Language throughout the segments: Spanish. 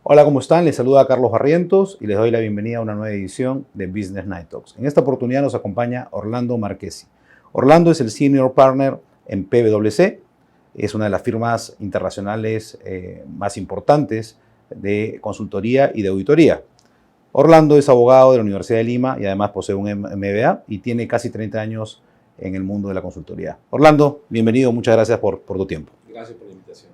Hola, ¿cómo están? Les saluda Carlos Barrientos y les doy la bienvenida a una nueva edición de Business Night Talks. En esta oportunidad nos acompaña Orlando Marchesi. Orlando es el Senior Partner en PwC, es una de las firmas internacionales más importantes de consultoría y de auditoría. Orlando es abogado de la Universidad de Lima y además posee un MBA y tiene casi 30 años en el mundo de la consultoría. Orlando, bienvenido, muchas gracias por tu tiempo. Gracias por la invitación.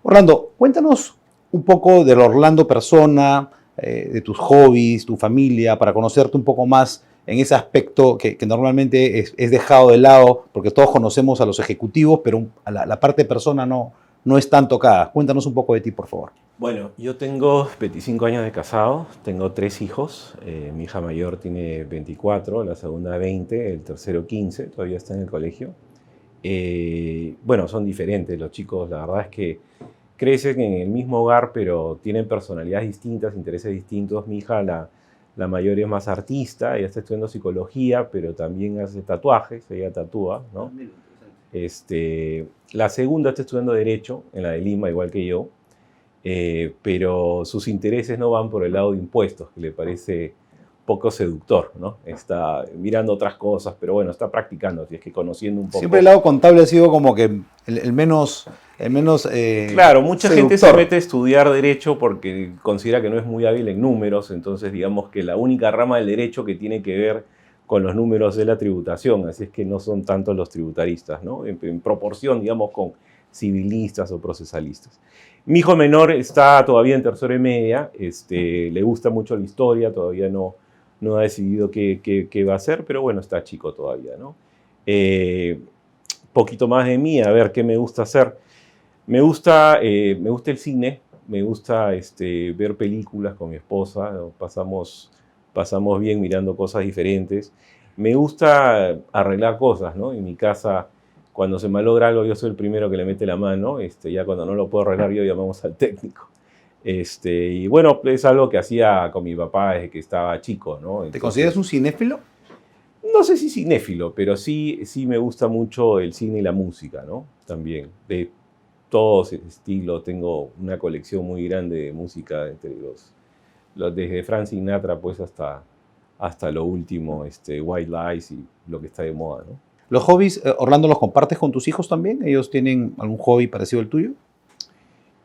Orlando, cuéntanos un poco del Orlando persona, de tus hobbies, tu familia, para conocerte un poco más en ese aspecto que normalmente es dejado de lado, porque todos conocemos a los ejecutivos, pero a la parte persona no es tan tocada. Cuéntanos un poco de ti, por favor. Bueno, yo tengo 25 años de casado, tengo 3 hijos. Mi hija mayor tiene 24, la segunda 20, el tercero 15, todavía está en el colegio. Bueno, son diferentes los chicos, la verdad es que crecen en el mismo hogar, pero tienen personalidades distintas, intereses distintos. Mi hija, la mayor, es más artista, ella está estudiando psicología, pero también hace tatuajes, ella tatúa, ¿no? La segunda está estudiando Derecho, en la de Lima, igual que yo, pero sus intereses no van por el lado de impuestos, que le parece poco seductor, ¿no? Está mirando otras cosas, pero bueno, está practicando, así es que conociendo un poco. Siempre el lado contable ha sido como que el menos claro, mucha seductor. gente se mete a estudiar Derecho porque considera que no es muy hábil en números, entonces digamos que la única rama del Derecho que tiene que ver con los números es la tributación, así es que no son tantos los tributaristas, ¿no? En proporción, digamos, con civilistas o procesalistas. Mi hijo menor está todavía en tercero y media, le gusta mucho la historia, todavía no ha decidido qué va a hacer, pero bueno, está chico todavía, ¿no? Poquito más de mí, a ver qué me gusta hacer. Me gusta el cine, me gusta ver películas con mi esposa, ¿no? Pasamos bien mirando cosas diferentes. Me gusta arreglar cosas, ¿no? En mi casa, cuando se malogra algo, yo soy el primero que le mete la mano. Ya cuando no lo puedo arreglar, yo llamamos al técnico. Y bueno, es algo que hacía con mi papá desde que estaba chico, ¿no? ¿Te consideras un cinéfilo? No sé si cinéfilo, pero sí me gusta mucho el cine y la música, ¿no? También, de todos estilos. Tengo una colección muy grande de música, entre desde Frank Sinatra pues hasta lo último, White Lies y lo que está de moda, ¿no? ¿Los hobbies, Orlando, los compartes con tus hijos también? ¿Ellos tienen algún hobby parecido al tuyo?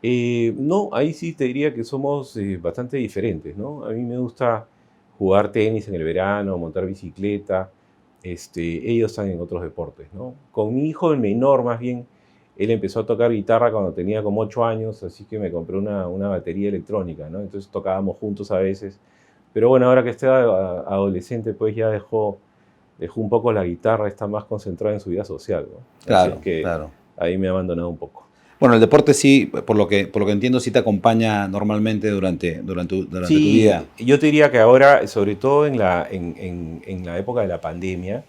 No, ahí sí te diría que somos bastante diferentes, ¿no? A mí me gusta jugar tenis en el verano, montar bicicleta. Ellos están en otros deportes, ¿no? Con mi hijo, el menor más bien, él empezó a tocar guitarra cuando tenía como 8 años, así que me compré una batería electrónica, ¿no? Entonces tocábamos juntos a veces. Pero bueno, ahora que está adolescente, pues ya dejó un poco la guitarra, está más concentrado en su vida social, ¿no? Así es Claro, que claro. ahí me ha abandonado un poco. Bueno, el deporte sí, por lo que entiendo, sí te acompaña normalmente durante tu vida. Sí, yo te diría que ahora, sobre todo en la época de la pandemia,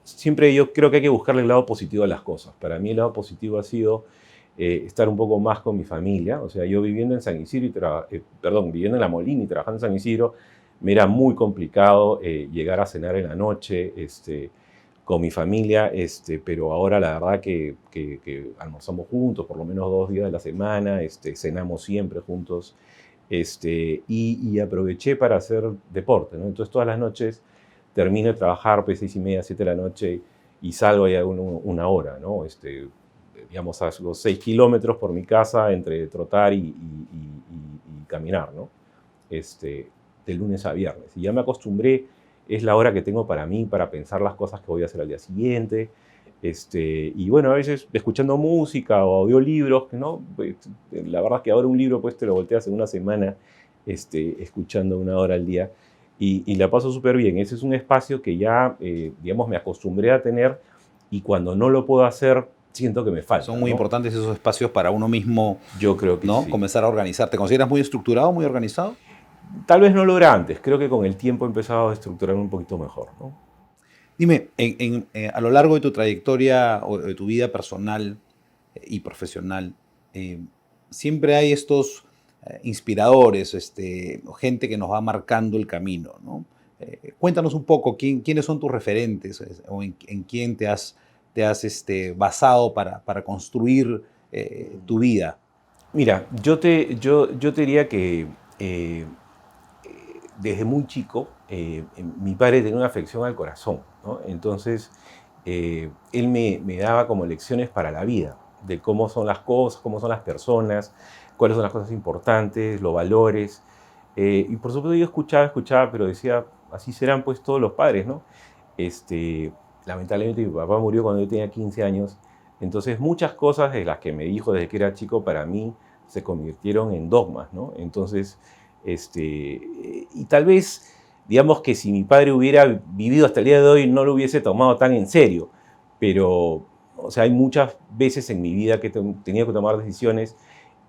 siempre yo creo que hay que buscarle el lado positivo a las cosas. Para mí el lado positivo ha sido estar un poco más con mi familia. O sea, yo viviendo en San Isidro, viviendo en La Molina y trabajando en San Isidro, me era muy complicado llegar a cenar en la noche con mi familia, pero ahora la verdad que almorzamos juntos por lo menos 2 días de la semana, cenamos siempre juntos, y aproveché para hacer deporte, ¿no? Entonces todas las noches termino de trabajar, pues 6:30, 7 de la noche, y salgo ahí a una hora, ¿no? Digamos, a los 6 kilómetros por mi casa entre trotar y caminar, ¿no? De lunes a viernes. Y ya me acostumbré, es la hora que tengo para mí, para pensar las cosas que voy a hacer al día siguiente. Y bueno, a veces escuchando música o audiolibros, ¿no? Pues, la verdad es que ahora un libro pues te lo volteas en una semana escuchando 1 hora al día y la paso súper bien. Ese es un espacio que ya, digamos, me acostumbré a tener y cuando no lo puedo hacer, siento que me falta. Son muy ¿no? importantes esos espacios para uno mismo, Yo creo que ¿no? sí. Comenzar a organizar. ¿Te consideras muy estructurado, muy organizado? Tal vez no lo era antes, creo que con el tiempo he empezado a estructurarme un poquito mejor, ¿no? Dime, a lo largo de tu trayectoria o de tu vida personal y profesional, eh, siempre hay estos inspiradores, gente que nos va marcando el camino, ¿no? Cuéntanos un poco quiénes son tus referentes o en quién te has basado para construir tu vida. Mira, yo te diría que eh, desde muy chico mi padre tenía una afección al corazón, ¿no? Entonces, él me daba como lecciones para la vida, de cómo son las cosas, cómo son las personas, cuáles son las cosas importantes, los valores. Y por supuesto yo escuchaba, pero decía, así serán pues todos los padres, ¿no? Lamentablemente mi papá murió cuando yo tenía 15 años, entonces muchas cosas de las que me dijo desde que era chico para mí se convirtieron en dogmas, ¿no? Entonces, y tal vez, digamos que si mi padre hubiera vivido hasta el día de hoy no lo hubiese tomado tan en serio, pero, o sea, hay muchas veces en mi vida que he tenido que tomar decisiones.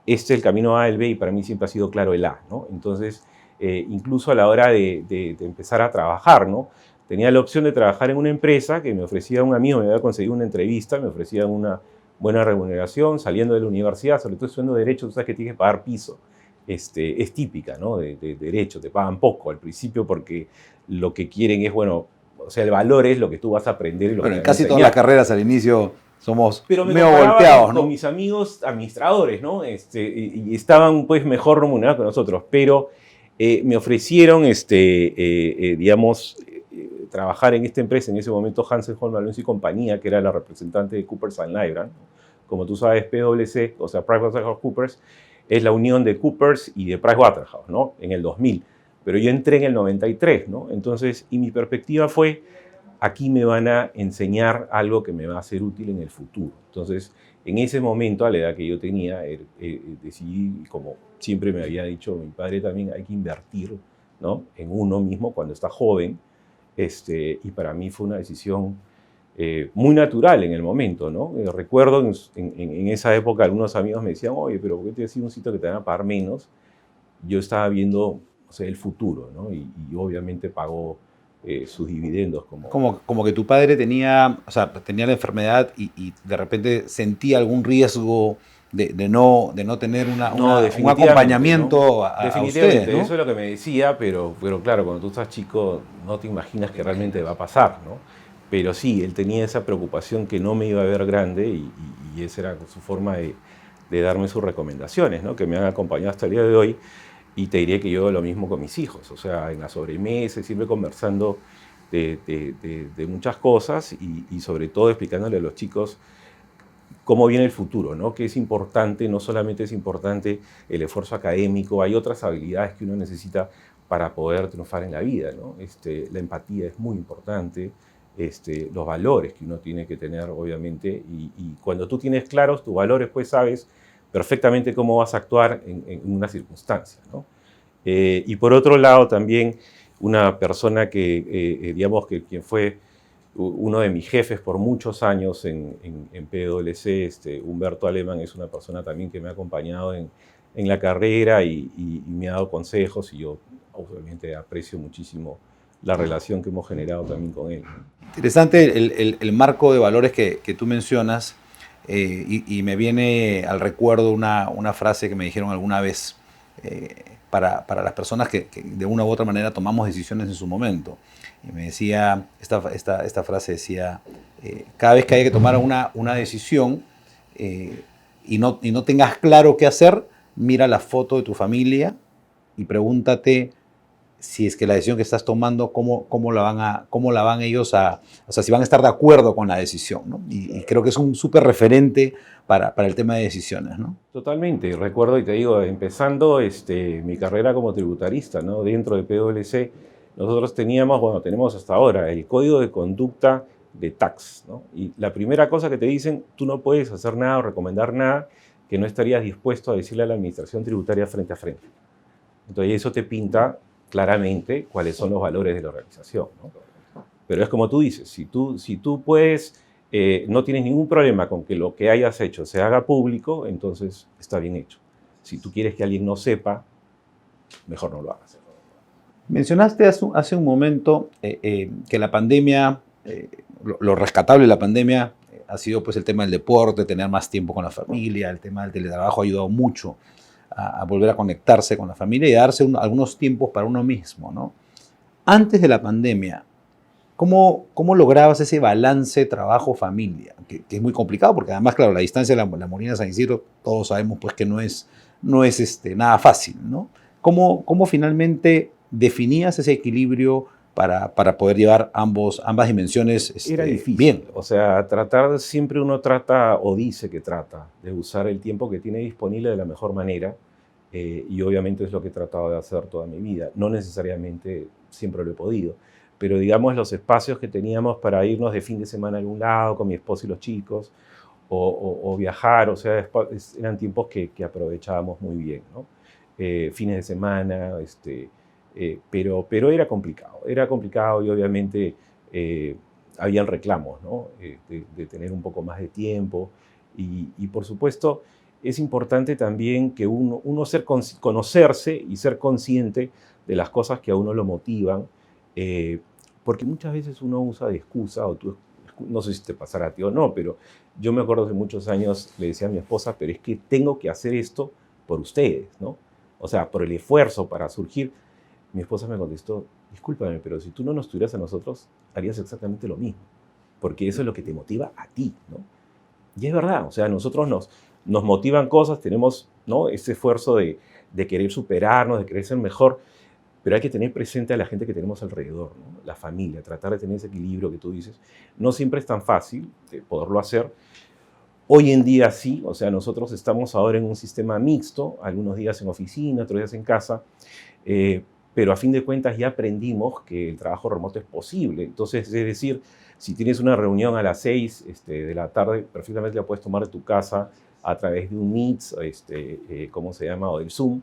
Este es el camino A, el B, y para mí siempre ha sido claro el A, ¿no? Entonces, incluso a la hora de empezar a trabajar, ¿no? Tenía la opción de trabajar en una empresa que me ofrecía un amigo, me había conseguido una entrevista, me ofrecían una buena remuneración, saliendo de la universidad, sobre todo estudiando Derecho, tú sabes que tienes que pagar piso. Es típica, ¿no? De Derecho, te pagan poco al principio porque lo que quieren es, bueno, o sea, el valor es lo que tú vas a aprender y lo que Bueno, te en van a casi todas las enseñar. carreras al inicio somos Pero me medio comparaba golpeados, con ¿no? mis amigos administradores, ¿no? Y estaban pues mejor remunerados que nosotros, pero me ofrecieron, digamos, trabajar en esta empresa, en ese momento Hansen Holm Alonso y compañía, que era la representante de Coopers & Lybrand. Como tú sabes, PwC, o sea, PricewaterhouseCoopers, es la unión de Coopers y de Pricewaterhouse, ¿no? En el 2000. Pero yo entré en el 93, ¿no? Entonces, y mi perspectiva fue, aquí me van a enseñar algo que me va a ser útil en el futuro. Entonces, en ese momento, a la edad que yo tenía, decidí, como siempre me había dicho mi padre también, hay que invertir, ¿no? En uno mismo cuando está joven. Y para mí fue una decisión muy natural en el momento, ¿no? Recuerdo en esa época algunos amigos me decían, oye, pero ¿por qué te decís un sitio que te van a pagar menos? Yo estaba viendo, o sea, el futuro, ¿no? Y obviamente pagó sus dividendos como... Como que tu padre tenía, o sea, tenía la enfermedad y de repente sentía algún riesgo de no tener No, un definitivamente, ¿no? acompañamiento a ustedes, Definitivamente, ¿no? eso es lo que me decía, pero claro, cuando tú estás chico no te imaginas que realmente va a pasar, ¿no? Pero sí, él tenía esa preocupación que no me iba a ver grande y esa era su forma de darme sus recomendaciones, ¿no? Que me han acompañado hasta el día de hoy. Y te diré que yo lo mismo con mis hijos, o sea, en la sobremesa, siempre conversando de muchas cosas y sobre todo explicándole a los chicos cómo viene el futuro, ¿no? Que es importante, no solamente es importante el esfuerzo académico, hay otras habilidades que uno necesita para poder triunfar en la vida, ¿no? La empatía es muy importante, los valores que uno tiene que tener, obviamente, y cuando tú tienes claros tus valores, pues sabes perfectamente cómo vas a actuar en una circunstancia, ¿no? Y por otro lado, también una persona que, digamos, que quien fue uno de mis jefes por muchos años en PwC, Humberto Alemán, es una persona también que me ha acompañado en la carrera y me ha dado consejos y yo obviamente aprecio muchísimo la relación que hemos generado también con él. Interesante el marco de valores que tú mencionas y me viene al recuerdo una frase que me dijeron alguna vez para las personas que de una u otra manera tomamos decisiones en su momento. Y me decía, esta frase decía, cada vez que haya que tomar una decisión y no tengas claro qué hacer, mira la foto de tu familia y pregúntate si es que la decisión que estás tomando, cómo la van ellos o sea, si van a estar de acuerdo con la decisión, ¿no? Y creo que es un súper referente para el tema de decisiones, ¿no? Totalmente, recuerdo y te digo, empezando mi carrera como tributarista, ¿no? Dentro de PwC, nosotros teníamos, bueno, tenemos hasta ahora el código de conducta de tax, ¿no? Y la primera cosa que te dicen, tú no puedes hacer nada o recomendar nada que no estarías dispuesto a decirle a la administración tributaria frente a frente. Entonces eso te pinta claramente cuáles son los valores de la organización, ¿no? Pero es como tú dices, si tú puedes, no tienes ningún problema con que lo que hayas hecho se haga público, entonces está bien hecho. Si tú quieres que alguien no sepa, mejor no lo hagas. Mencionaste hace un momento que la pandemia, lo rescatable de la pandemia ha sido pues el tema del deporte, tener más tiempo con la familia, el tema del teletrabajo ha ayudado mucho a volver a conectarse con la familia y a darse algunos tiempos para uno mismo, ¿no? Antes de la pandemia, ¿Cómo lograbas ese balance trabajo-familia? Que es muy complicado porque además, claro, la distancia de la Molina a San Isidro, todos sabemos pues que no es nada fácil, ¿no? ¿Cómo finalmente definías ese equilibrio para poder llevar ambas dimensiones Era difícil. bien? O sea, siempre uno trata o dice que trata de usar el tiempo que tiene disponible de la mejor manera. Y obviamente es lo que he tratado de hacer toda mi vida. No necesariamente siempre lo he podido, pero digamos los espacios que teníamos para irnos de fin de semana a algún lado con mi esposo y los chicos, o viajar, o sea, eran tiempos que aprovechábamos muy bien, ¿no? Fines de semana, pero era complicado y obviamente habían reclamos, ¿no? De tener un poco más de tiempo y por supuesto es importante también que uno conocerse y ser consciente de las cosas que a uno lo motivan, porque muchas veces uno usa de excusa, no sé si te pasará a ti o no, pero yo me acuerdo hace muchos años, le decía a mi esposa, pero es que tengo que hacer esto por ustedes, ¿no? O sea, por el esfuerzo para surgir. Mi esposa me contestó, discúlpame, pero si tú no nos tuvieras a nosotros, harías exactamente lo mismo, porque eso es lo que te motiva a ti, ¿no? Y es verdad, o sea, nosotros nos motivan cosas, tenemos, ¿no?, ese esfuerzo de querer superarnos, de querer ser mejor, pero hay que tener presente a la gente que tenemos alrededor, ¿no? La familia, tratar de tener ese equilibrio que tú dices. No siempre es tan fácil poderlo hacer. Hoy en día sí, o sea, nosotros estamos ahora en un sistema mixto, algunos días en oficina, otros días en casa, pero a fin de cuentas ya aprendimos que el trabajo remoto es posible. Entonces, es decir, si tienes una reunión a las 6 de la tarde, perfectamente la puedes tomar de tu casa a través de un Meet, ¿cómo se llama?, o del Zoom.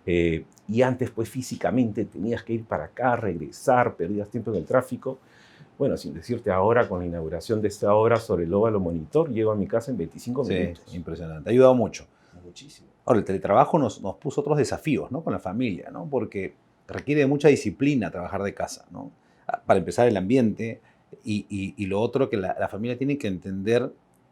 Y antes, pues físicamente tenías que ir para acá, regresar, perdías tiempo en el tráfico. Bueno, sin decirte ahora, con la inauguración de esta obra sobre el óvalo Monitor, llego a mi casa en 25 minutos. Sí, impresionante. Ha ayudado mucho. Muchísimo. Ahora, el teletrabajo nos puso otros desafíos, ¿no?, con la familia, ¿no? Porque requiere de mucha disciplina trabajar de casa, ¿no? Para empezar, el ambiente y lo otro, que la familia tiene que entender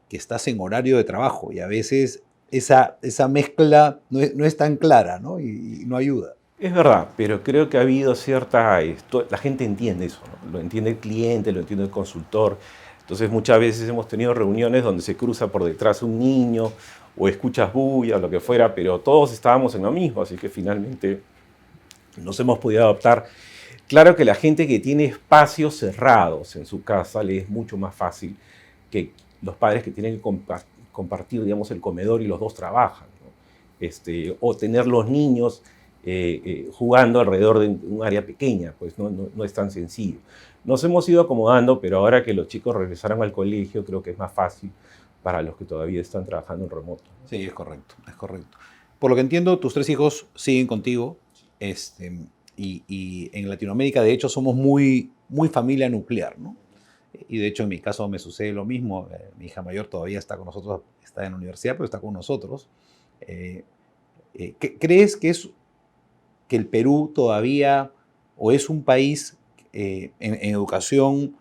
que estás en horario de trabajo y a veces esa mezcla no es tan clara, ¿no? Y no ayuda. Es verdad, pero creo que ha habido la gente entiende eso, ¿no? Lo entiende el cliente, lo entiende el consultor. Entonces muchas veces hemos tenido reuniones donde se cruza por detrás un niño o escuchas bulla o lo que fuera, pero todos estábamos en lo mismo, así que finalmente nos hemos podido adaptar. Claro que la gente que tiene espacios cerrados en su casa le es mucho más fácil que los padres que tienen que compartir, digamos, el comedor y los dos trabajan, ¿no? O tener los niños jugando alrededor de un área pequeña, pues no es tan sencillo. Nos hemos ido acomodando, pero ahora que los chicos regresaron al colegio, creo que es más fácil para los que todavía están trabajando en remoto. Sí, es correcto, es correcto. Por lo que entiendo, tus 3 hijos siguen contigo, y en Latinoamérica, de hecho, somos muy, muy familia nuclear, ¿no? Y de hecho, en mi caso me sucede lo mismo. Mi hija mayor todavía está con nosotros, está en la universidad, pero está con nosotros. ¿Crees que el Perú todavía o es un país en educación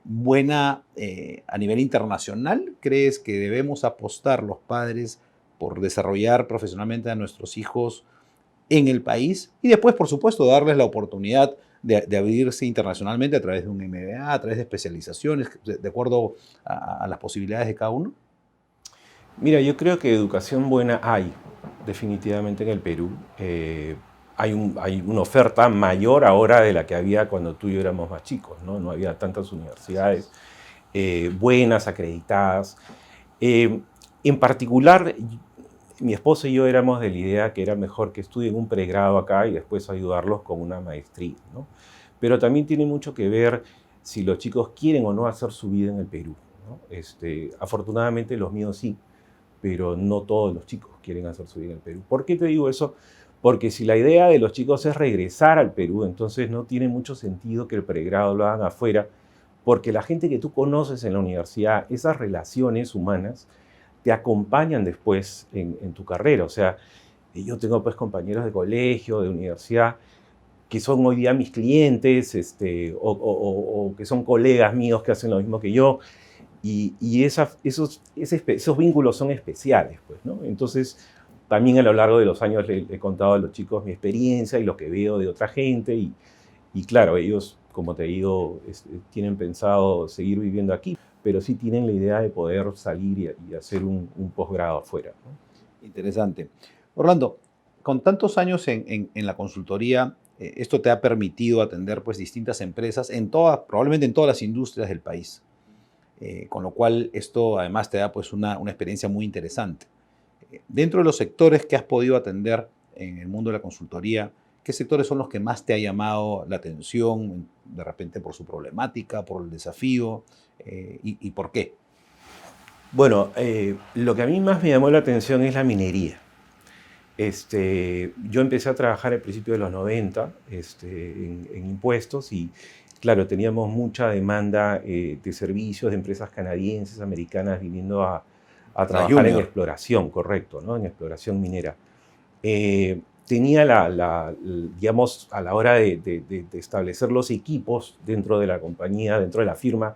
buena a nivel internacional? ¿Crees que debemos apostar los padres por desarrollar profesionalmente a nuestros hijos en el país y después, por supuesto, darles la oportunidad de abrirse internacionalmente a través de un MBA, a través de especializaciones, de acuerdo a las posibilidades de cada uno? Mira, yo creo que educación buena hay definitivamente en el Perú. Hay una oferta mayor ahora de la que había cuando tú y yo éramos más chicos, ¿no? No había tantas universidades buenas, acreditadas. En particular, mi esposo y yo éramos de la idea que era mejor que estudien un pregrado acá y después ayudarlos con una maestría, ¿no? Pero también tiene mucho que ver si los chicos quieren o no hacer su vida en el Perú, ¿no? Afortunadamente los míos sí, pero no todos los chicos quieren hacer su vida en el Perú. ¿Por qué te digo eso? Porque si la idea de los chicos es regresar al Perú, entonces no tiene mucho sentido que el pregrado lo hagan afuera, porque la gente que tú conoces en la universidad, esas relaciones humanas, te acompañan después en tu carrera. O sea, yo tengo pues compañeros de colegio, de universidad, que son hoy día mis clientes, o que son colegas míos que hacen lo mismo que yo, y esos vínculos son especiales, pues, ¿no? Entonces, también a lo largo de los años le he contado a los chicos mi experiencia y lo que veo de otra gente, y claro, ellos como te digo, tienen pensado seguir viviendo aquí, pero sí tienen la idea de poder salir y hacer un posgrado afuera, ¿no? Interesante. Orlando, con tantos años en la consultoría, esto te ha permitido atender pues, distintas empresas en todas, probablemente en todas las industrias del país. Con lo cual esto además te da pues, una experiencia muy interesante. Dentro de los sectores que has podido atender en el mundo de la consultoría, ¿qué sectores son los que más te ha llamado la atención, de repente por su problemática, por el desafío, y por qué? Bueno, lo que a mí más me llamó la atención es la minería. Yo empecé a trabajar al principio de los 90 en impuestos y, claro, teníamos mucha demanda de servicios de empresas canadienses, americanas, viniendo a trabajar en exploración, correcto, ¿no? En exploración minera. Tenía digamos, a la hora de establecer los equipos dentro de la compañía, dentro de la firma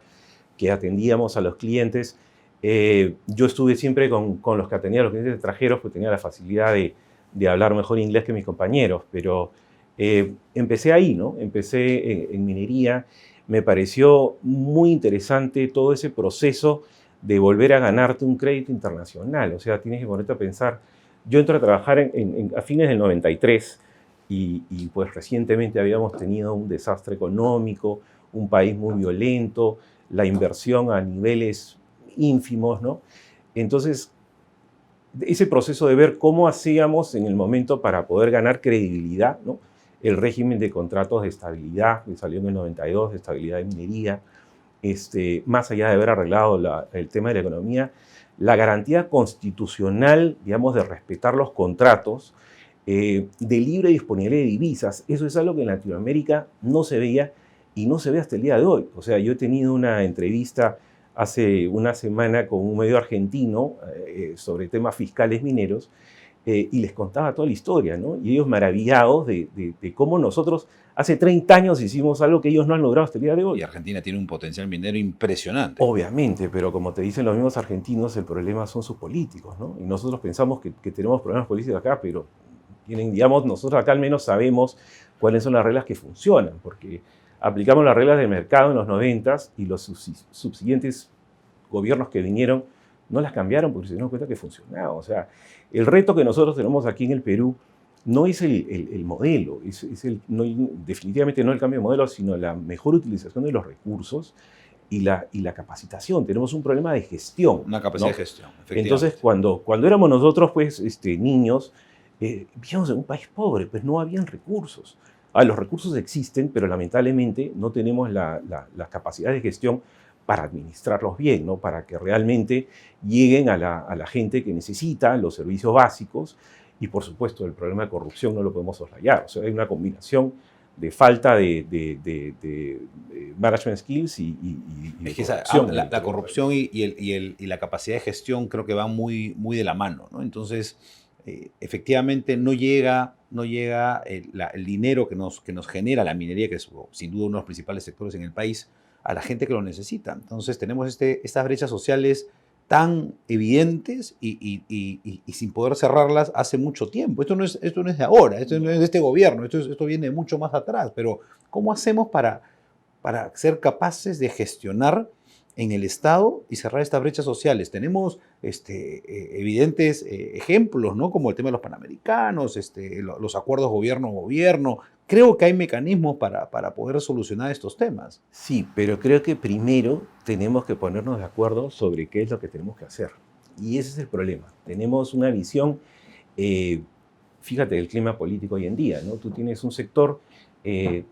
que atendíamos a los clientes, yo estuve siempre con los que atendía a los clientes extranjeros, pues tenía la facilidad de hablar mejor inglés que mis compañeros, pero empecé ahí, ¿no? Empecé en minería, me pareció muy interesante todo ese proceso de volver a ganarte un crédito internacional, o sea, tienes que ponerte a pensar, yo entro a trabajar a fines del 93 y pues recientemente habíamos tenido un desastre económico, un país muy violento, la inversión a niveles ínfimos, ¿no? Entonces, ese proceso de ver cómo hacíamos en el momento para poder ganar credibilidad, ¿no? El régimen de contratos de estabilidad que salió en el 92, de estabilidad de minería, más allá de haber arreglado el tema de la economía, la garantía constitucional, digamos, de respetar los contratos, de libre disponibilidad de divisas, eso es algo que en Latinoamérica no se veía y no se ve hasta el día de hoy. O sea, yo he tenido una entrevista hace una semana con un medio argentino sobre temas fiscales mineros y les contaba toda la historia, ¿no? Y ellos maravillados de cómo nosotros hace 30 años hicimos algo que ellos no han logrado hasta el día de hoy. Y Argentina tiene un potencial minero impresionante. Obviamente, pero como te dicen los mismos argentinos, el problema son sus políticos, ¿no? Y nosotros pensamos que tenemos problemas políticos acá, pero digamos, nosotros acá al menos sabemos cuáles son las reglas que funcionan, porque aplicamos las reglas del mercado en los 90s y los subsiguientes gobiernos que vinieron no las cambiaron porque se dieron cuenta que funcionaba. O sea, el reto que nosotros tenemos aquí en el Perú no es el modelo, definitivamente no el cambio de modelo, sino la mejor utilización de los recursos y la capacitación. Tenemos un problema de gestión. Una capacidad, ¿no?, de gestión, efectivamente. Entonces, cuando éramos nosotros, pues, niños, vivíamos en un país pobre, pues no habían recursos. Los recursos existen, pero lamentablemente no tenemos la capacidad de gestión para administrarlos bien, ¿no? Para que realmente lleguen a la gente que necesita los servicios básicos. Y, por supuesto, el problema de corrupción no lo podemos soslayar. O sea, hay una combinación de falta de management skills y es que corrupción. La corrupción y la capacidad de gestión creo que van muy, muy de la mano, ¿no? Entonces, efectivamente no llega el dinero que nos genera la minería, que es sin duda uno de los principales sectores en el país, a la gente que lo necesita. Entonces tenemos estas brechas sociales tan evidentes y sin poder cerrarlas hace mucho tiempo. Esto no es de ahora, esto no es de este gobierno, esto viene de mucho más atrás. Pero ¿cómo hacemos para ser capaces de gestionar en el Estado y cerrar estas brechas sociales? Tenemos evidentes ejemplos, ¿no? Como el tema de los panamericanos, los acuerdos gobierno-gobierno. Creo que hay mecanismos para poder solucionar estos temas. Sí, pero creo que primero tenemos que ponernos de acuerdo sobre qué es lo que tenemos que hacer. Y ese es el problema. Tenemos una visión, fíjate, del clima político hoy en día, ¿no? Tú tienes un sector que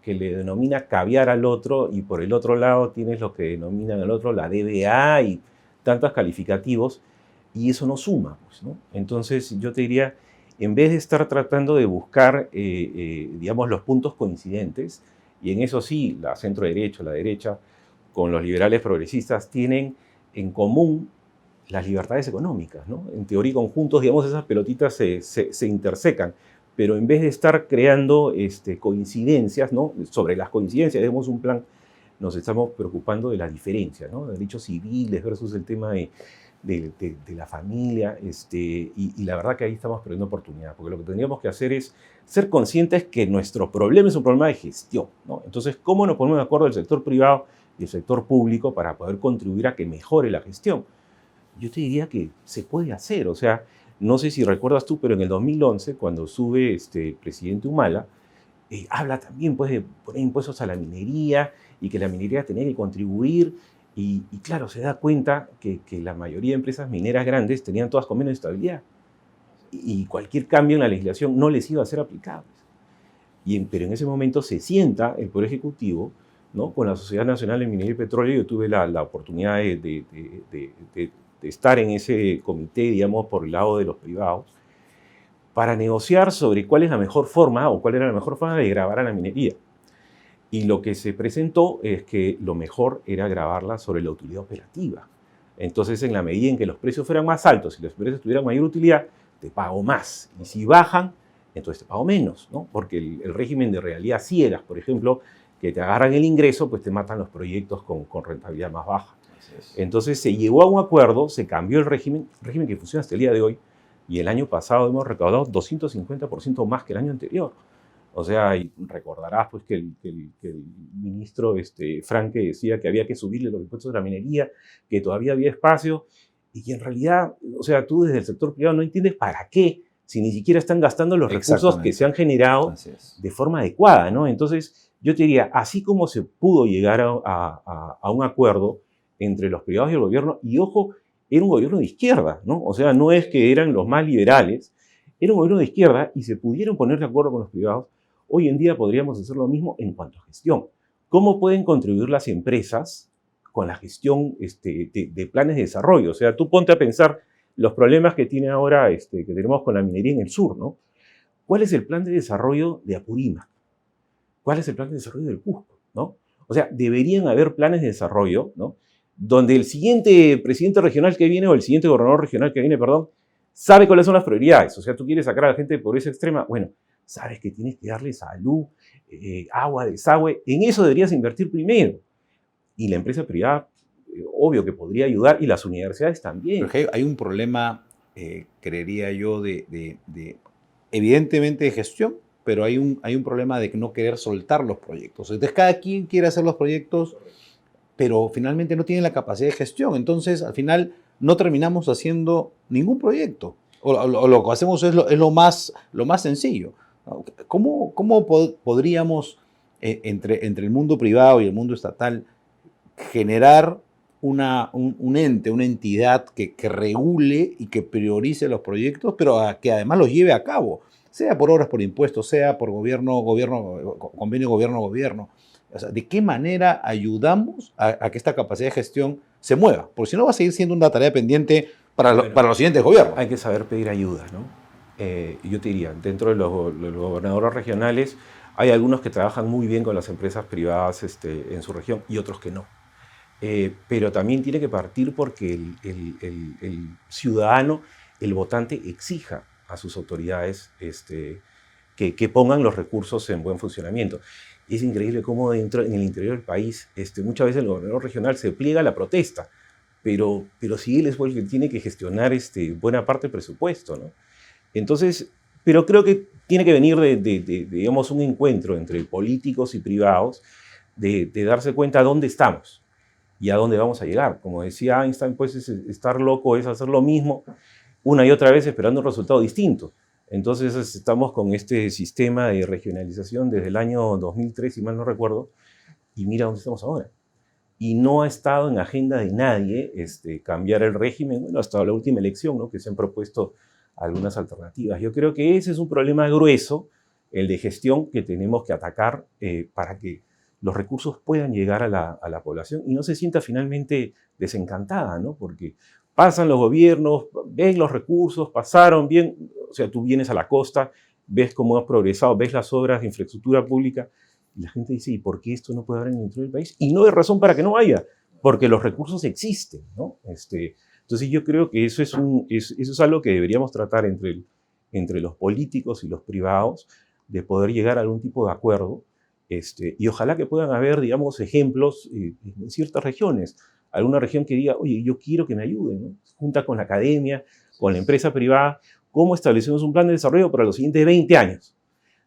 le denomina caviar al otro, y por el otro lado tienes lo que denominan al otro la DBA y tantos calificativos, y eso no suma, pues, ¿no? Entonces yo te diría, en vez de estar tratando de buscar, digamos, los puntos coincidentes, y en eso sí, la centro-derecha, la derecha, con los liberales progresistas, tienen en común las libertades económicas, ¿no? En teoría y conjuntos, digamos, esas pelotitas se intersecan, pero en vez de estar creando coincidencias, ¿no? Sobre las coincidencias, tenemos un plan, nos estamos preocupando de la diferencia, ¿no? Derechos civiles versus el tema de de la familia, y la verdad que ahí estamos perdiendo oportunidad, porque lo que tendríamos que hacer es ser conscientes que nuestro problema es un problema de gestión, ¿no? Entonces, ¿cómo nos ponemos de acuerdo el sector privado y el sector público para poder contribuir a que mejore la gestión? Yo te diría que se puede hacer, o sea, no sé si recuerdas tú, pero en el 2011, cuando sube el presidente Humala, habla también pues, de poner impuestos a la minería y que la minería tenía que contribuir. Y claro, se da cuenta que la mayoría de empresas mineras grandes tenían todas convenios de estabilidad. Y cualquier cambio en la legislación no les iba a ser aplicable. Pero en ese momento se sienta el Poder Ejecutivo, ¿no?, con la Sociedad Nacional de Minería y Petróleo. Yo tuve la oportunidad de estar en ese comité, digamos, por el lado de los privados, para negociar sobre cuál es la mejor forma o cuál era la mejor forma de gravar a la minería. Y lo que se presentó es que lo mejor era gravarla sobre la utilidad operativa. Entonces, en la medida en que los precios fueran más altos y los precios tuvieran mayor utilidad, te pago más. Y si bajan, entonces te pago menos, ¿no? Porque el régimen de realidad ciegas, por ejemplo, que te agarran el ingreso, pues te matan los proyectos con rentabilidad más baja. Entonces se llegó a un acuerdo, se cambió el régimen que funciona hasta el día de hoy, y el año pasado hemos recaudado 250% más que el año anterior. O sea, y recordarás pues, que el ministro Franque decía que había que subirle los impuestos de la minería, que todavía había espacio, y que en realidad, o sea, tú desde el sector privado no entiendes para qué, si ni siquiera están gastando los recursos que se han generado de forma adecuada, ¿no? Entonces, yo te diría, así como se pudo llegar a un acuerdo entre los privados y el gobierno, y ojo, era un gobierno de izquierda, ¿no? O sea, no es que eran los más liberales, era un gobierno de izquierda y se pudieron poner de acuerdo con los privados. Hoy en día podríamos hacer lo mismo en cuanto a gestión. ¿Cómo pueden contribuir las empresas con la gestión de planes de desarrollo? O sea, tú ponte a pensar los problemas que tiene ahora, que tenemos con la minería en el sur, ¿no? ¿Cuál es el plan de desarrollo de Apurímac? ¿Cuál es el plan de desarrollo del Cusco? ¿No? O sea, deberían haber planes de desarrollo, ¿no?, donde el siguiente presidente regional que viene, o el siguiente gobernador regional que viene, perdón, sabe cuáles son las prioridades. O sea, tú quieres sacar a la gente de pobreza extrema, bueno, sabes que tienes que darle salud, agua, desagüe. En eso deberías invertir primero. Y la empresa privada, obvio que podría ayudar, y las universidades también. Pero hay un problema, creería yo, evidentemente de gestión, pero hay un problema de no querer soltar los proyectos. Entonces, cada quien quiere hacer los proyectos, pero finalmente no tienen la capacidad de gestión. Entonces, al final, no terminamos haciendo ningún proyecto. O lo que hacemos es lo más sencillo. ¿Cómo podríamos, entre el mundo privado y el mundo estatal, generar un ente, una entidad que regule y que priorice los proyectos, pero que además los lleve a cabo, sea por obras, por impuestos, sea por convenio gobierno-gobierno? O sea, ¿de qué manera ayudamos a que esta capacidad de gestión se mueva? Porque si no va a seguir siendo una tarea pendiente para los siguientes gobiernos. Hay que saber pedir ayuda, ¿no? Yo te diría, dentro de los gobernadores regionales hay algunos que trabajan muy bien con las empresas privadas en su región y otros que no. Pero también tiene que partir porque el ciudadano, el votante, exija a sus autoridades que pongan los recursos en buen funcionamiento. Es increíble cómo en el interior del país muchas veces el gobernador regional se pliega a la protesta, pero si él es el que tiene que gestionar buena parte del presupuesto, ¿no? Entonces, pero creo que tiene que venir digamos, un encuentro entre políticos y privados, de darse cuenta dónde estamos y a dónde vamos a llegar. Como decía Einstein, pues estar loco es hacer lo mismo una y otra vez esperando un resultado distinto. Entonces estamos con este sistema de regionalización desde el año 2003, si mal no recuerdo, y mira dónde estamos ahora. Y no ha estado en agenda de nadie cambiar el régimen, bueno, hasta la última elección, ¿no?, que se han propuesto algunas alternativas. Yo creo que ese es un problema grueso, el de gestión, que tenemos que atacar para que los recursos puedan llegar a la población y no se sienta finalmente desencantada, ¿no? Porque pasan los gobiernos, ven los recursos, pasaron bien, o sea, tú vienes a la costa, ves cómo ha progresado, ves las obras de infraestructura pública, y la gente dice, ¿y por qué esto no puede haber en el interior del país? Y no hay razón para que no haya, porque los recursos existen, ¿no? Entonces yo creo que eso es algo que deberíamos tratar entre los políticos y los privados, de poder llegar a algún tipo de acuerdo, y ojalá que puedan haber, digamos, ejemplos en ciertas regiones. alguna región que diga, oye, yo quiero que me ayuden, ¿no? Junta con la academia, con la empresa privada, cómo establecemos un plan de desarrollo para los siguientes 20 años.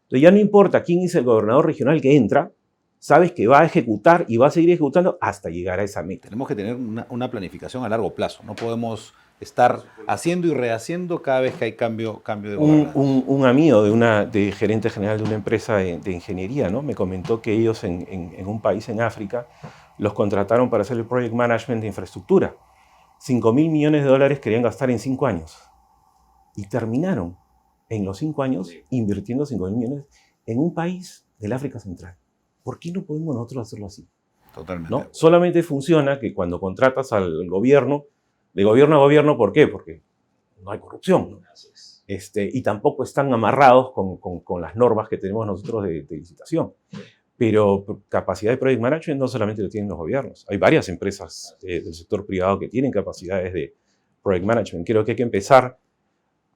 Entonces ya no importa quién es el gobernador regional que entra, sabes que va a ejecutar y va a seguir ejecutando hasta llegar a esa meta. Tenemos que tener una planificación a largo plazo. No podemos estar haciendo y rehaciendo cada vez que hay cambio de gobernanza. Un amigo de gerente general de una empresa de ingeniería, ¿no? Me comentó que ellos en un país en África los contrataron para hacer el project management de infraestructura. $5.000 millones querían gastar en 5 años. Y terminaron en los 5 años invirtiendo 5.000 millones en un país del África Central. ¿Por qué no podemos nosotros hacerlo así? Totalmente. ¿No? Solamente funciona que cuando contratas al gobierno, de gobierno a gobierno, ¿por qué? Porque no hay corrupción, ¿no? Y tampoco están amarrados con las normas que tenemos nosotros de licitación. Pero capacidad de project management no solamente lo tienen los gobiernos. Hay varias empresas del sector privado que tienen capacidades de project management. Creo que hay que empezar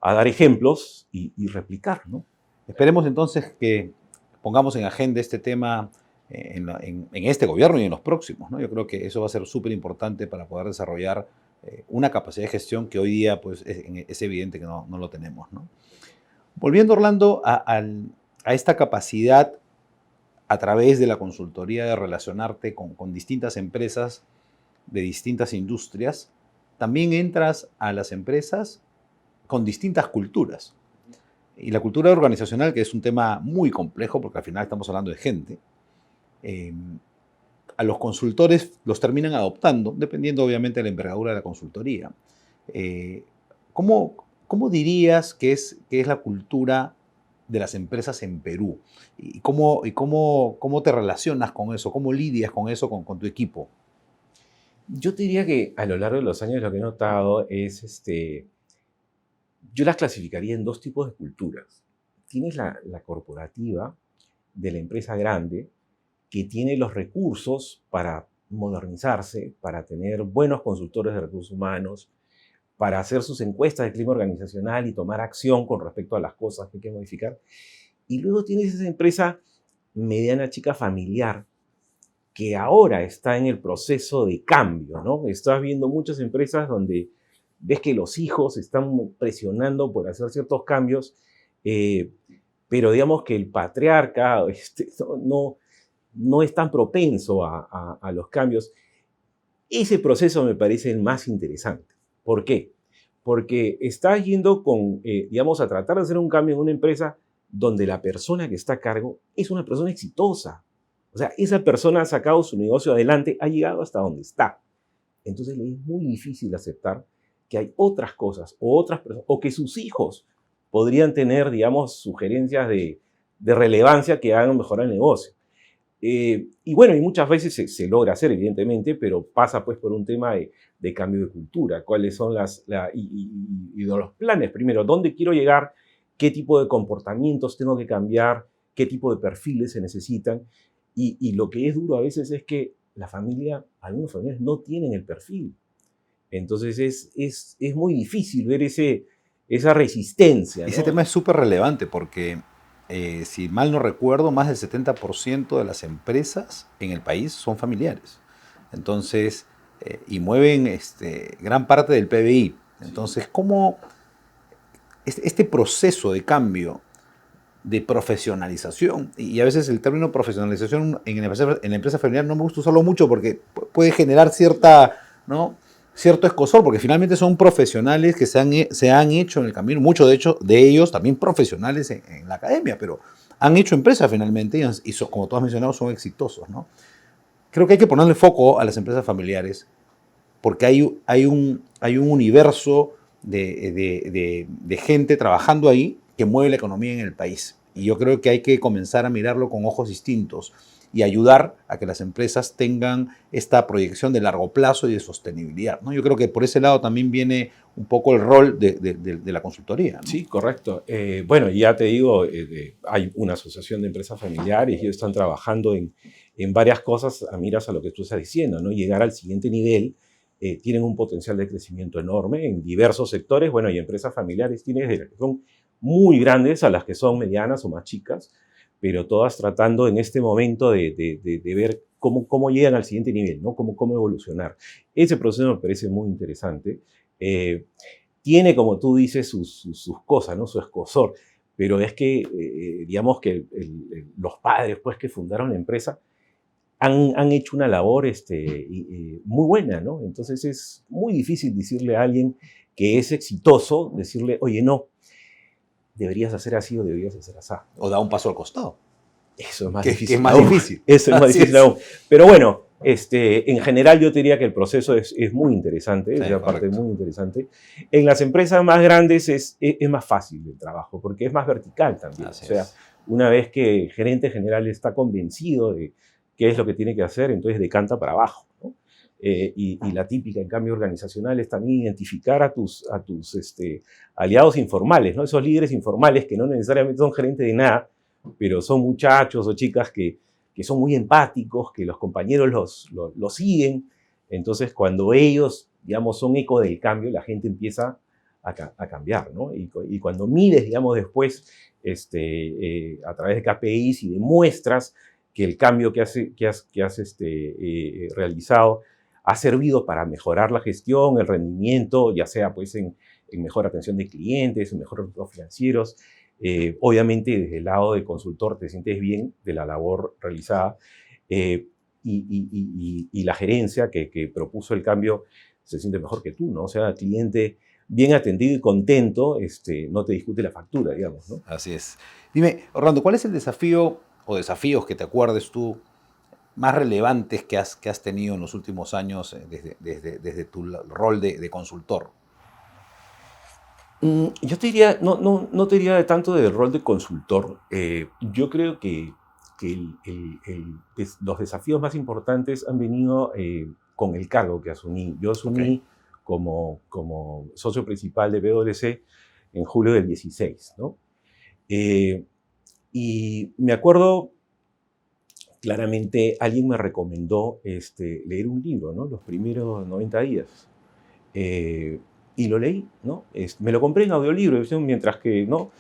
a dar ejemplos y replicar, ¿no? Esperemos entonces que pongamos en agenda este tema en este gobierno y en los próximos, ¿no? Yo creo que eso va a ser súper importante para poder desarrollar una capacidad de gestión que hoy día pues, es evidente que no lo tenemos, ¿no? Volviendo, Orlando, a esta capacidad a través de la consultoría de relacionarte con distintas empresas de distintas industrias, también entras a las empresas con distintas culturas. Y la cultura organizacional, que es un tema muy complejo, porque al final estamos hablando de gente, a los consultores los terminan adoptando, dependiendo obviamente de la envergadura de la consultoría. ¿Cómo dirías que es la cultura de las empresas en Perú? ¿Y cómo te relacionas con eso? ¿Cómo lidias con eso con tu equipo? Yo te diría que a lo largo de los años lo que he notado es, yo las clasificaría en 2 tipos de culturas. Tienes la corporativa de la empresa grande, que tiene los recursos para modernizarse, para tener buenos consultores de recursos humanos, para hacer sus encuestas de clima organizacional y tomar acción con respecto a las cosas que hay que modificar. Y luego tienes esa empresa mediana, chica, familiar, que ahora está en el proceso de cambio, ¿no? Estás viendo muchas empresas donde ves que los hijos están presionando por hacer ciertos cambios, pero digamos que el patriarca no es tan propenso a los cambios. Ese proceso me parece el más interesante. ¿Por qué? Porque está yendo digamos, a tratar de hacer un cambio en una empresa donde la persona que está a cargo es una persona exitosa. O sea, esa persona ha sacado su negocio adelante, ha llegado hasta donde está. Entonces le es muy difícil aceptar que hay otras cosas o otras personas, o que sus hijos podrían tener, digamos, sugerencias de relevancia que hagan mejorar el negocio. Y bueno, y muchas veces se logra hacer, evidentemente, pero pasa pues por un tema de cambio de cultura. ¿Cuáles son y de los planes? Primero, ¿dónde quiero llegar? ¿Qué tipo de comportamientos tengo que cambiar? ¿Qué tipo de perfiles se necesitan? Y lo que es duro a veces es que algunas familias no tienen el perfil. Entonces es muy difícil ver esa resistencia, ¿no? Ese tema es súper relevante porque, si mal no recuerdo, más del 70% de las empresas en el país son familiares. Entonces, y mueven gran parte del PBI. Entonces, ¿cómo este proceso de cambio, de profesionalización, y a veces el término profesionalización en la empresa familiar no me gusta usarlo mucho porque puede generar cierto escosor, porque finalmente son profesionales que se han hecho en el camino, muchos de ellos también profesionales en la academia, pero han hecho empresas finalmente y como tú has mencionado, son exitosos, ¿no? Creo que hay que ponerle foco a las empresas familiares porque hay un universo de gente trabajando ahí que mueve la economía en el país. Y yo creo que hay que comenzar a mirarlo con ojos distintos y ayudar a que las empresas tengan esta proyección de largo plazo y de sostenibilidad, ¿no? Yo creo que por ese lado también viene un poco el rol de la consultoría, ¿no? Sí, correcto. Bueno, ya te digo, hay una asociación de empresas familiares y ellos están trabajando en varias cosas a miras a lo que tú estás diciendo, ¿no? Llegar al siguiente nivel. Tienen un potencial de crecimiento enorme en diversos sectores. Bueno, y empresas familiares tienes de las que son muy grandes a las que son medianas o más chicas, pero todas tratando en este momento de ver cómo llegan al siguiente nivel, ¿no? Cómo evolucionar. Ese proceso me parece muy interesante. Tiene, como tú dices, sus cosas, ¿no? Su escozor, pero es que, digamos que los padres, pues, que fundaron la empresa, han hecho una labor muy buena, ¿no? Entonces es muy difícil decirle a alguien que es exitoso, decirle, oye, no, deberías hacer así o deberías hacer así. O da un paso al costado. Eso es más difícil. Que es más difícil. Eso es más difícil aún. Pero bueno, en general yo te diría que el proceso es muy interesante, Sí, es una parte muy interesante. En las empresas más grandes es más fácil el trabajo, porque es más vertical también. Así o sea, es. una vez que el gerente general está convencido de qué es lo que tiene que hacer, entonces decanta para abajo, ¿no? Y la típica, en cambio, organizacional es también identificar a tus aliados informales, ¿no? Esos líderes informales que no necesariamente son gerentes de nada, pero son muchachos o chicas que son muy empáticos, que los compañeros los siguen. Entonces, cuando ellos, digamos, son eco del cambio, la gente empieza a cambiar, ¿no? Y cuando mides, digamos, después, a través de KPIs y demuestras que el cambio que has realizado ha servido para mejorar la gestión, el rendimiento, ya sea pues en mejor atención de clientes, en mejores resultados financieros. Obviamente, desde el lado de consultor te sientes bien de la labor realizada, y la gerencia que propuso el cambio se siente mejor que tú, ¿no? O sea, el cliente bien atendido y contento no te discute la factura, digamos, ¿no? Así es. Dime, Orlando, ¿cuál es el desafío o desafíos que te acuerdes tú más relevantes que has tenido en los últimos años desde tu rol de consultor? Yo te diría, no te diría tanto del rol de consultor. Yo creo que los desafíos más importantes han venido con el cargo que asumí. Yo asumí como socio principal de PwC en julio del 16, ¿no? Y me acuerdo claramente, alguien me recomendó leer un libro, ¿no? Los primeros 90 días. Y lo leí, ¿no? Me lo compré en audiolibro, mientras que, ¿no?,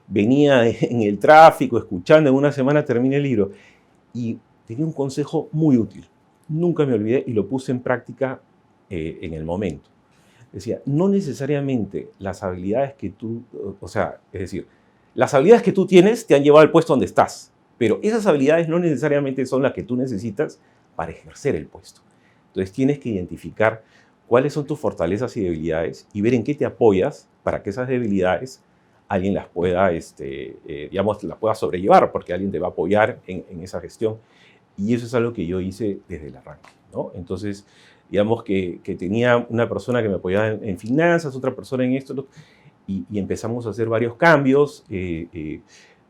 venía en el tráfico, escuchando, en una semana terminé el libro. Y tenía un consejo muy útil. Nunca me olvidé y lo puse en práctica en el momento. Decía, no necesariamente las habilidades que tú, o sea, es decir, las habilidades que tú tienes te han llevado al puesto donde estás, pero esas habilidades no necesariamente son las que tú necesitas para ejercer el puesto. Entonces tienes que identificar cuáles son tus fortalezas y debilidades y ver en qué te apoyas para que esas debilidades alguien las pueda, digamos, las pueda sobrellevar, porque alguien te va a apoyar en esa gestión. Y eso es algo que yo hice desde el arranque, ¿no? Entonces, digamos que tenía una persona que me apoyaba en finanzas, otra persona en esto, y empezamos a hacer varios cambios.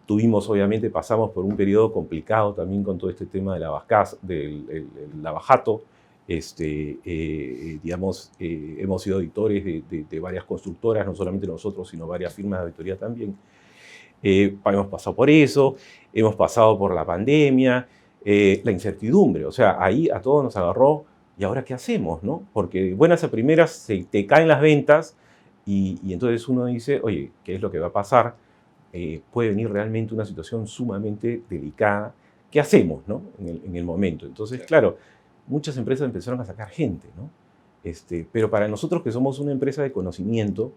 Obviamente, pasamos por un periodo complicado también con todo este tema de del lavajato. Digamos, hemos sido auditores de varias constructoras, no solamente nosotros, sino varias firmas de auditoría también. Hemos pasado por eso, hemos pasado por la pandemia, la incertidumbre. O sea, ahí a todos nos agarró, ¿y ahora qué hacemos, no? Porque de buenas a primeras te caen las ventas y entonces uno dice, oye, ¿qué es lo que va a pasar? Puede venir realmente una situación sumamente delicada. ¿Qué hacemos, no?, en el momento? Entonces, claro, muchas empresas empezaron a sacar gente, ¿no? Pero para nosotros, que somos una empresa de conocimiento,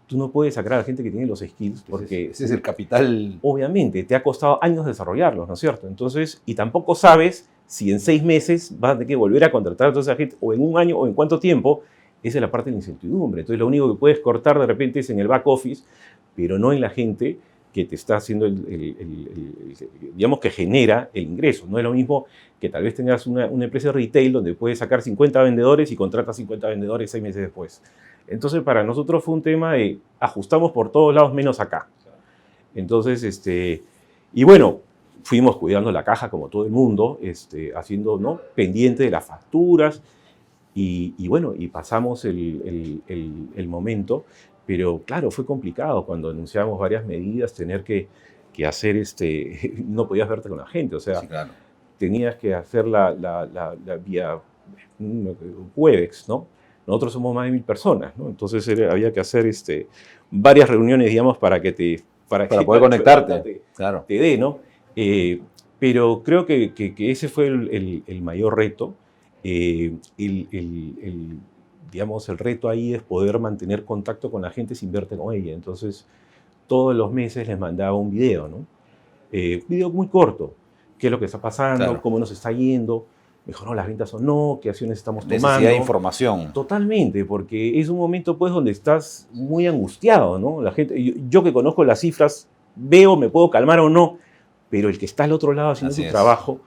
tú no puedes sacar a la gente que tiene los skills, porque Ese es el capital. Obviamente te ha costado años desarrollarlos, ¿no es cierto? Entonces, y tampoco sabes si en 6 meses vas a tener que volver a contratar a toda esa gente, o en un año, o en cuánto tiempo. Esa es la parte de la incertidumbre. Entonces, lo único que puedes cortar de repente es en el back office, pero no en la gente que te está haciendo, digamos, que genera el ingreso. No es lo mismo que tal vez tengas una empresa de retail donde puedes sacar 50 vendedores y contratas 50 vendedores 6 meses después. Entonces, para nosotros fue un tema de ajustamos por todos lados menos acá. Entonces, y bueno, fuimos cuidando la caja como todo el mundo, haciendo, ¿no?, pendiente de las facturas, y bueno, y pasamos el momento. Pero claro, fue complicado cuando anunciamos varias medidas, tener que hacer, no podías verte con la gente, o sea, Sí, claro. tenías que hacer la vía Webex, ¿no? Nosotros somos más de 1000 personas, ¿no? Entonces había que hacer varias reuniones, digamos, para poder conectarte, claro. te dé, ¿no? Pero creo que ese fue el mayor reto. Digamos, el reto ahí es poder mantener contacto con la gente sin verte con ella. Entonces, todos los meses les mandaba un video, ¿no? Un video muy corto. ¿Qué es lo que está pasando? Claro. ¿Cómo nos está yendo? ¿Mejoró las ventas o no? ¿Qué acciones estamos tomando? Necesidad de información. Totalmente, porque es un momento pues donde estás muy angustiado, ¿no? La gente, yo que conozco las cifras, veo, me puedo calmar o no, pero el que está al otro lado haciendo Así su es. trabajo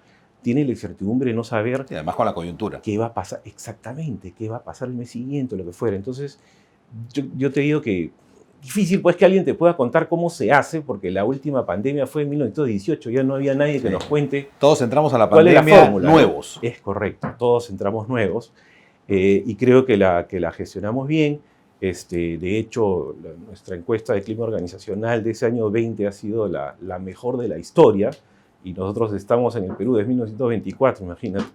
tiene la incertidumbre de no saber Y además con la coyuntura. qué va a pasar exactamente, qué va a pasar el mes siguiente, lo que fuera. Entonces, yo te digo que difícil pues que alguien te pueda contar cómo se hace, porque la última pandemia fue en 1918, ya no había nadie que nos cuente. Todos entramos a la ¿Cuál es la pandemia fórmula? nuevos. Es correcto, todos entramos nuevos y creo que la gestionamos bien. De hecho, nuestra encuesta de clima organizacional de ese año 20 ha sido la mejor de la historia y nosotros estamos en el Perú desde 1924, imagínate.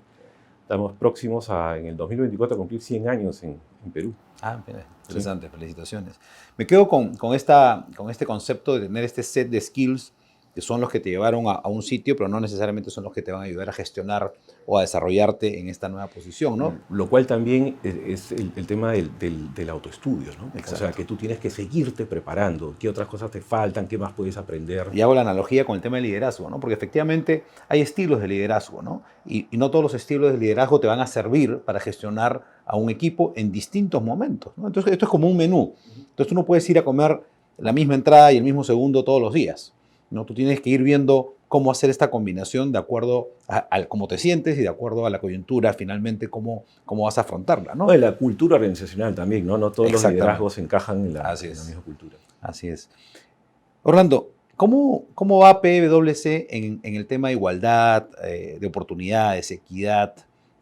Estamos próximos en el 2024 a cumplir 100 años en Perú. Ah, mira, interesante, sí. Felicitaciones. Me quedo con este concepto de tener este set de skills que son los que te llevaron a un sitio, pero no necesariamente son los que te van a ayudar a gestionar o a desarrollarte en esta nueva posición, ¿no? Lo cual también es el tema del autoestudio, ¿no? Exacto. O sea, que tú tienes que seguirte preparando. ¿Qué otras cosas te faltan? ¿Qué más puedes aprender? Y hago la analogía con el tema del liderazgo, ¿no? Porque efectivamente hay estilos de liderazgo, ¿no? Y no todos los estilos de liderazgo te van a servir para gestionar a un equipo en distintos momentos, ¿no? Entonces, esto es como un menú. Entonces, tú no puedes ir a comer la misma entrada y el mismo segundo todos los días, ¿no? Tú tienes que ir viendo cómo hacer esta combinación de acuerdo a cómo te sientes y de acuerdo a la coyuntura, finalmente, cómo vas a afrontarla, ¿no? O la cultura organizacional también, ¿no? No todos los liderazgos encajan en la misma cultura. Así es. Orlando, ¿cómo va PwC en el tema de igualdad, de oportunidades, equidad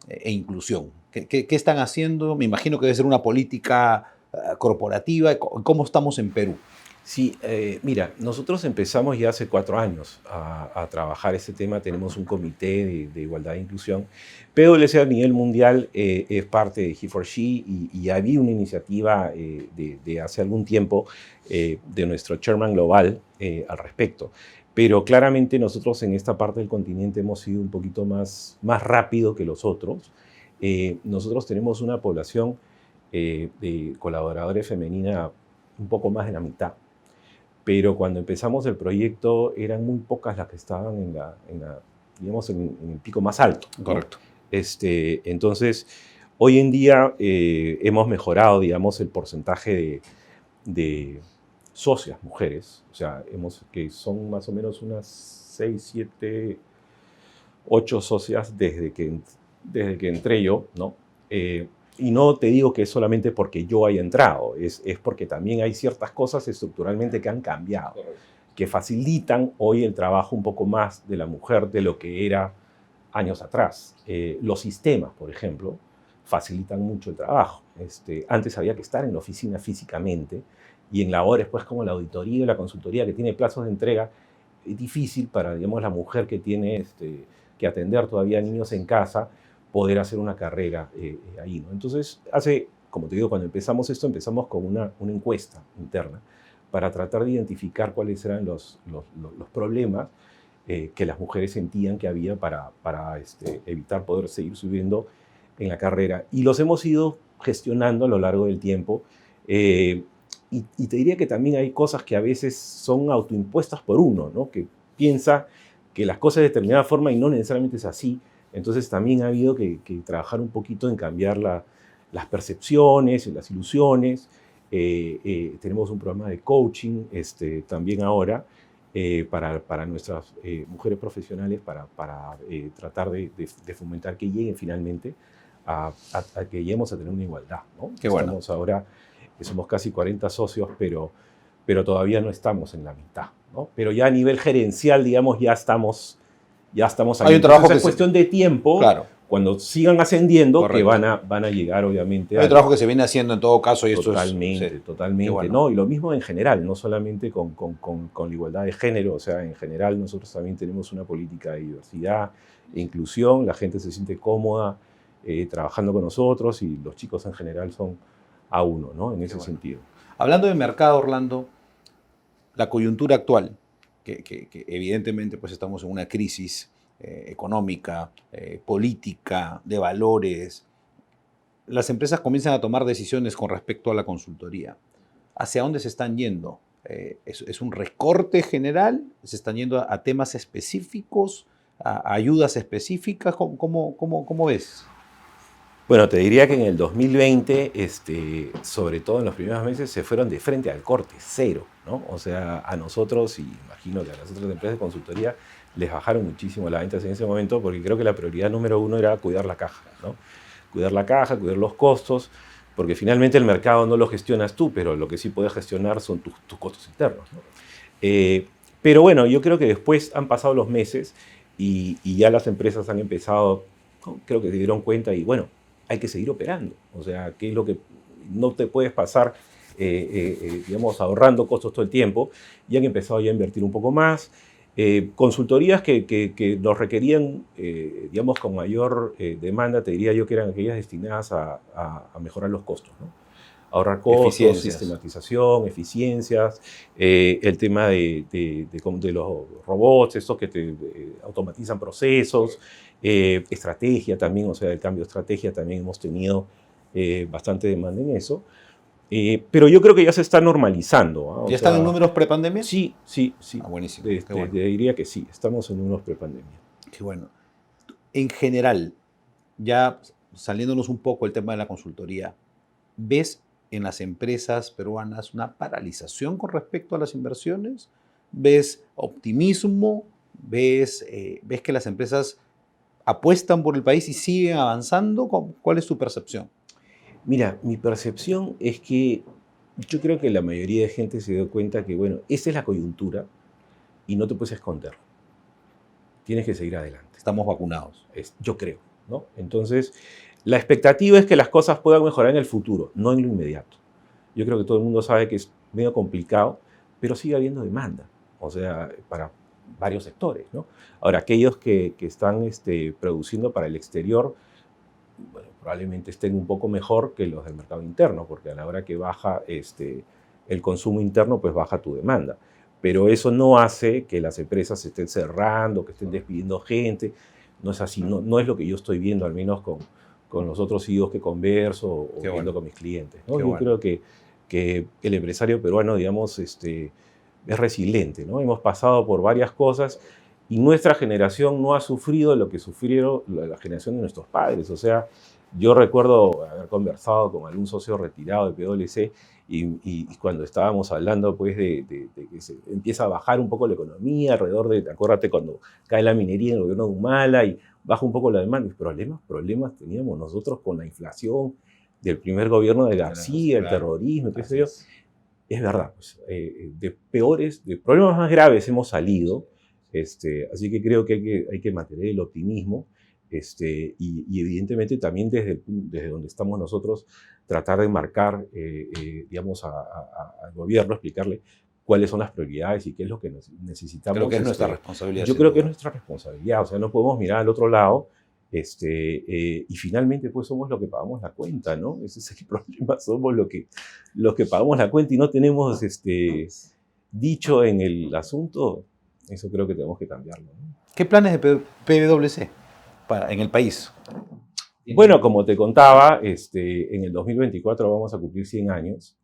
e inclusión? ¿Qué están haciendo? Me imagino que debe ser una política corporativa. ¿Cómo estamos en Perú? Sí, mira, nosotros empezamos ya hace 4 años a trabajar este tema. Tenemos un comité de igualdad e inclusión. PwC a nivel mundial es parte de He4She y había una iniciativa de hace algún tiempo de nuestro chairman global al respecto. Pero claramente nosotros en esta parte del continente hemos sido un poquito más rápido que los otros. Nosotros tenemos una población de colaboradores femeninas un poco más de la mitad. Pero cuando empezamos el proyecto eran muy pocas las que estaban en el pico más alto, ¿no? Correcto. Entonces, hoy en día hemos mejorado, digamos, el porcentaje de socias mujeres, o sea, que son más o menos unas 6, 7, 8 socias desde que entré yo, ¿no? Y no te digo que es solamente porque yo haya entrado, es porque también hay ciertas cosas estructuralmente que han cambiado, que facilitan hoy el trabajo un poco más de la mujer de lo que era años atrás. Los sistemas, por ejemplo, facilitan mucho el trabajo. Antes había que estar en la oficina físicamente y en labores pues, como la auditoría y la consultoría, que tiene plazos de entrega, es difícil para, digamos, la mujer que tiene que atender todavía niños en casa, poder hacer una carrera ahí, ¿no? Entonces, como te digo, cuando empezamos esto, empezamos con una encuesta interna para tratar de identificar cuáles eran los problemas que las mujeres sentían que había para evitar poder seguir subiendo en la carrera. Y los hemos ido gestionando a lo largo del tiempo. Y te diría que también hay cosas que a veces son autoimpuestas por uno, ¿no? Que piensa que las cosas de determinada forma y no necesariamente es así. Entonces también ha habido que trabajar un poquito en cambiar las percepciones, las ilusiones. Tenemos un programa de coaching también ahora para nuestras mujeres profesionales para tratar de fomentar que lleguen finalmente a que lleguemos a tener una igualdad, ¿no? Qué bueno. Estamos ahora, somos casi 40 socios, pero todavía no estamos en la mitad, ¿no? Pero ya a nivel gerencial, digamos, ya estamos ahí. Hay un trabajo Entonces, es cuestión de tiempo, claro, cuando sigan ascendiendo, correcto, que van a llegar, obviamente. Hay un trabajo que se viene haciendo en todo caso. Y totalmente, esto es, totalmente. bueno. ¿No? Y lo mismo en general, no solamente con la igualdad de género, o sea, en general nosotros también tenemos una política de diversidad e inclusión, la gente se siente cómoda trabajando con nosotros y los chicos en general son A1, ¿no? En ese sentido. Hablando de mercado, Orlando, la coyuntura actual, que evidentemente pues estamos en una crisis económica, política, de valores, las empresas comienzan a tomar decisiones con respecto a la consultoría. ¿Hacia dónde se están yendo? ¿Es un recorte general? ¿Se están yendo a temas específicos, a ayudas específicas? ¿Cómo ves? Bueno, te diría que en el 2020, sobre todo en los primeros meses, se fueron de frente al corte, cero, ¿no? O sea, a nosotros, y imagino que a las otras empresas de consultoría, les bajaron muchísimo las ventas en ese momento, porque creo que la prioridad número uno era cuidar la caja, ¿no? Cuidar la caja, cuidar los costos, porque finalmente el mercado no lo gestionas tú, pero lo que sí puedes gestionar son tus costos internos, ¿no? Pero bueno, yo creo que después han pasado los meses y ya las empresas han empezado, ¿no? Creo que se dieron cuenta y bueno, hay que seguir operando. O sea, ¿qué es lo que no te puedes pasar, digamos, ahorrando costos todo el tiempo? Y han empezado ya a invertir un poco más. Consultorías que nos requerían, digamos, con mayor demanda, te diría yo que eran aquellas destinadas a mejorar los costos, ¿no? Ahorrar costos, sistematización, eficiencias, el tema de los robots, estos que te automatizan procesos, estrategia también, o sea, el cambio de estrategia también hemos tenido bastante demanda en eso. Pero yo creo que ya se está normalizando, ¿eh? ¿Ya están en números prepandemia? Sí. Ah, buenísimo. Te diría que sí, estamos en números prepandemia. Qué bueno. En general, ya saliéndonos un poco del tema de la consultoría, ¿ves en las empresas peruanas una paralización con respecto a las inversiones? ¿Ves optimismo? ¿Ves que las empresas apuestan por el país y siguen avanzando? ¿Cuál es tu percepción? Mira, mi percepción es que yo creo que la mayoría de gente se dio cuenta que, bueno, esta es la coyuntura y no te puedes esconder. Tienes que seguir adelante. Estamos vacunados. Yo creo, ¿no? Entonces, la expectativa es que las cosas puedan mejorar en el futuro, no en lo inmediato. Yo creo que todo el mundo sabe que es medio complicado, pero sigue habiendo demanda, o sea, para varios sectores, ¿no? Ahora, aquellos que están produciendo para el exterior, bueno, probablemente estén un poco mejor que los del mercado interno, porque a la hora que baja el consumo interno, pues baja tu demanda. Pero eso no hace que las empresas se estén cerrando, que estén despidiendo gente. No es así, no es lo que yo estoy viendo, al menos con los otros CEOs que converso o viendo con mis clientes, ¿no? Yo creo que el empresario peruano, digamos, es resiliente, ¿no? Hemos pasado por varias cosas y nuestra generación no ha sufrido lo que sufrieron la generación de nuestros padres. O sea, yo recuerdo haber conversado con algún socio retirado de PwC y cuando estábamos hablando pues, de que se empieza a bajar un poco la economía, alrededor de, acuérdate, cuando cae la minería en el gobierno de Humala y baja un poco la demanda. Y problemas teníamos nosotros con la inflación del primer gobierno de García, el terrorismo, qué sé yo. Es verdad, pues, de problemas más graves hemos salido. Así que creo que hay que mantener el optimismo y evidentemente también desde donde estamos nosotros tratar de marcar, digamos, al gobierno, explicarle cuáles son las prioridades y qué es lo que necesitamos. Creo que es nuestra responsabilidad. Yo creo que es nuestra responsabilidad, o sea, no podemos mirar al otro lado y finalmente pues somos los que pagamos la cuenta, ¿no? Ese es el problema, somos los que pagamos la cuenta y no tenemos dicho en el asunto. Eso creo que tenemos que cambiarlo, ¿no? ¿Qué planes de PwC en el país? Bueno, como te contaba, en el 2024 vamos a cumplir 100 años.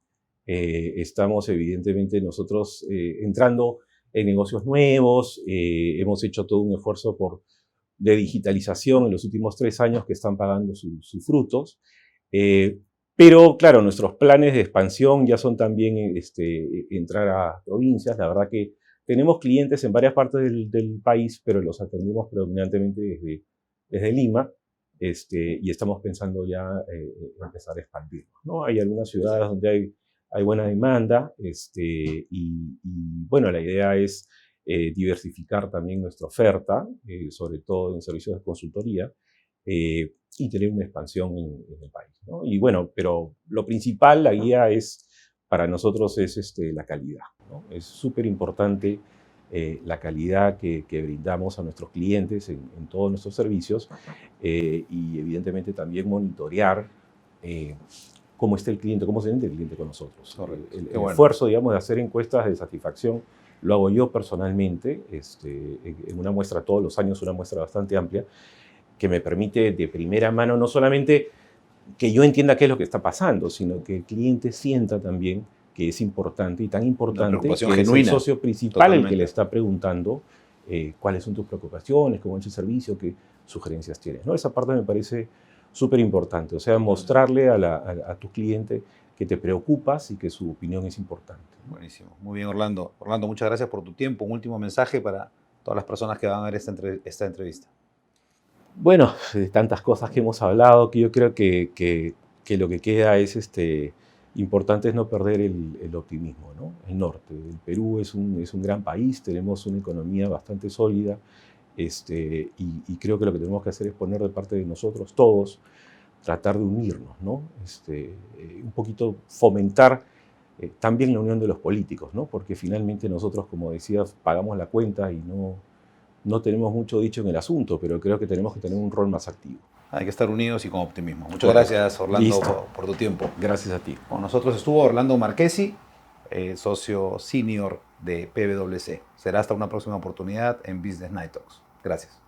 Estamos evidentemente nosotros entrando en negocios nuevos. Hemos hecho todo un esfuerzo de digitalización en los últimos 3 años que están pagando sus frutos. Pero claro, nuestros planes de expansión ya son también entrar a provincias. La verdad que tenemos clientes en varias partes del país, pero los atendemos predominantemente desde Lima, y estamos pensando ya empezar a expandirnos, ¿no? Hay algunas ciudades donde hay buena demanda, y bueno, la idea es diversificar también nuestra oferta, sobre todo en servicios de consultoría, y tener una expansión en el país, ¿no? Y bueno, pero lo principal, la guía para nosotros es la calidad, ¿no? Es súper importante la calidad que brindamos a nuestros clientes en todos nuestros servicios, y evidentemente también monitorear cómo está el cliente, cómo se siente el cliente con nosotros. El esfuerzo, digamos, de hacer encuestas de satisfacción lo hago yo personalmente, en una muestra todos los años, una muestra bastante amplia, que me permite de primera mano no solamente que yo entienda qué es lo que está pasando, sino que el cliente sienta también que es importante y tan importante que es el socio principal el que le está preguntando cuáles son tus preocupaciones, cómo es el servicio, qué sugerencias tienes, ¿no? Esa parte me parece súper importante, o sea, mostrarle a tu cliente que te preocupas y que su opinión es importante. Buenísimo. Muy bien, Orlando. Orlando, muchas gracias por tu tiempo. Un último mensaje para todas las personas que van a ver esta entrevista. Bueno, de tantas cosas que hemos hablado, que yo creo que lo que queda es importante es no perder el optimismo, ¿no? El norte. El Perú es un gran país, tenemos una economía bastante sólida, y creo que lo que tenemos que hacer es poner de parte de nosotros todos, tratar de unirnos, ¿no? Un poquito fomentar también la unión de los políticos, ¿no? Porque finalmente nosotros, como decías, pagamos la cuenta y no tenemos mucho dicho en el asunto, pero creo que tenemos que tener un rol más activo. Hay que estar unidos y con optimismo. Muchas gracias, Orlando, por tu tiempo. Gracias a ti. Con nosotros estuvo Orlando Marchesi, socio senior de PwC. Será hasta una próxima oportunidad en Business Night Talks. Gracias.